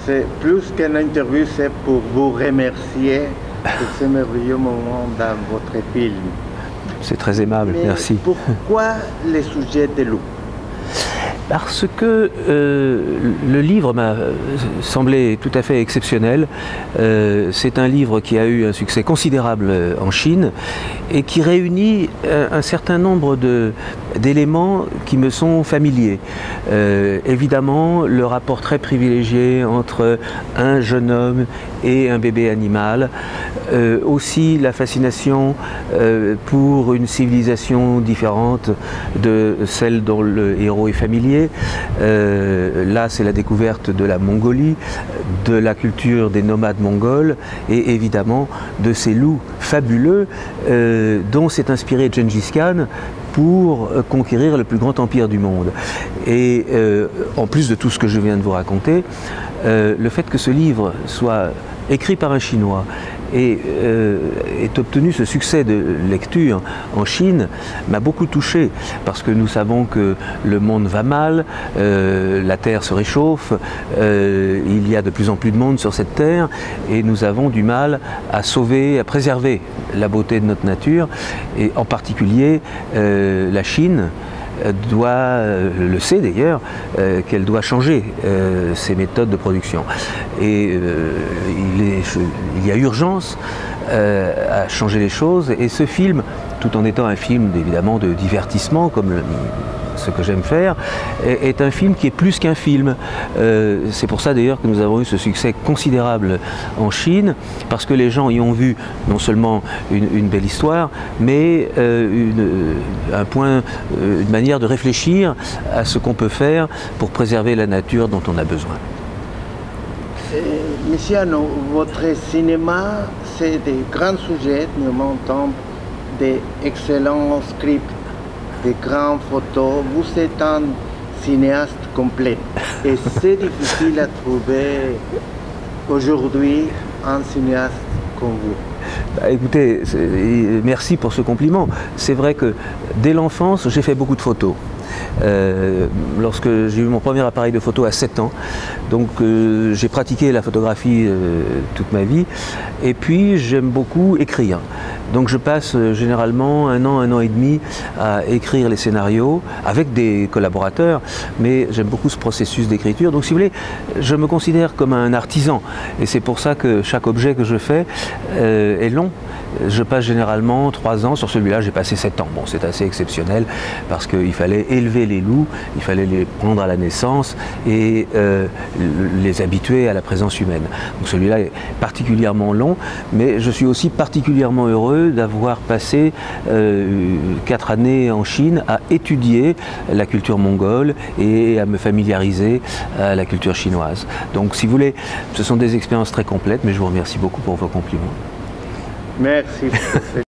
C'est plus qu'une interview, c'est pour vous remercier pour ce merveilleux moment dans votre film. C'est très aimable, Mais merci. Pourquoi les sujets de loup? Parce que le livre m'a semblé tout à fait exceptionnel. C'est un livre qui a eu un succès considérable en Chine et qui réunit un certain nombre d'éléments qui me sont familiers. Évidemment, le rapport très privilégié entre un jeune homme et un bébé animal. Aussi la fascination pour une civilisation différente de celle dont le héros est familier. Là, c'est la découverte de la Mongolie, de la culture des nomades mongols et évidemment de ces loups fabuleux dont s'est inspiré Gengis Khan pour conquérir le plus grand empire du monde. Et en plus de tout ce que je viens de vous raconter, le fait que ce livre soit écrit par un Chinois et ait obtenu ce succès de lecture en Chine m'a beaucoup touché parce que nous savons que le monde va mal, la terre se réchauffe, il y a de plus en plus de monde sur cette terre et nous avons du mal à sauver, à préserver la beauté de notre nature et en particulier la Chine le sait d'ailleurs, qu'elle doit changer ses méthodes de production. Et il y a urgence à changer les choses. Et ce film, tout en étant un film évidemment de divertissement, comme ce que j'aime faire, est un film qui est plus qu'un film. C'est pour ça d'ailleurs que nous avons eu ce succès considérable en Chine, parce que les gens y ont vu non seulement une belle histoire, mais une manière de réfléchir à ce qu'on peut faire pour préserver la nature dont on a besoin. Monsieur Arnaud, votre cinéma, c'est des grands sujets, nous montons d'excellents scripts, de grandes photos. Vous êtes un cinéaste complet et c'est difficile à trouver aujourd'hui un cinéaste comme vous. Bah, écoutez, merci pour ce compliment. C'est vrai que dès l'enfance, j'ai fait beaucoup de photos. Lorsque j'ai eu mon premier appareil de photo à 7 ans, donc j'ai pratiqué la photographie toute ma vie et puis j'aime beaucoup écrire. Donc je passe généralement un an et demi à écrire les scénarios avec des collaborateurs, mais j'aime beaucoup ce processus d'écriture. Donc si vous voulez, je me considère comme un artisan et c'est pour ça que chaque objet que je fais est long. Je passe généralement 3 ans, sur celui-là j'ai passé 7 ans. Bon, c'est assez exceptionnel parce qu'il fallait élever les loups, il fallait les prendre à la naissance et les habituer à la présence humaine. Donc celui-là est particulièrement long, mais je suis aussi particulièrement heureux d'avoir passé 4 années en Chine à étudier la culture mongole et à me familiariser à la culture chinoise. Donc si vous voulez, ce sont des expériences très complètes, mais je vous remercie beaucoup pour vos compliments. Merci.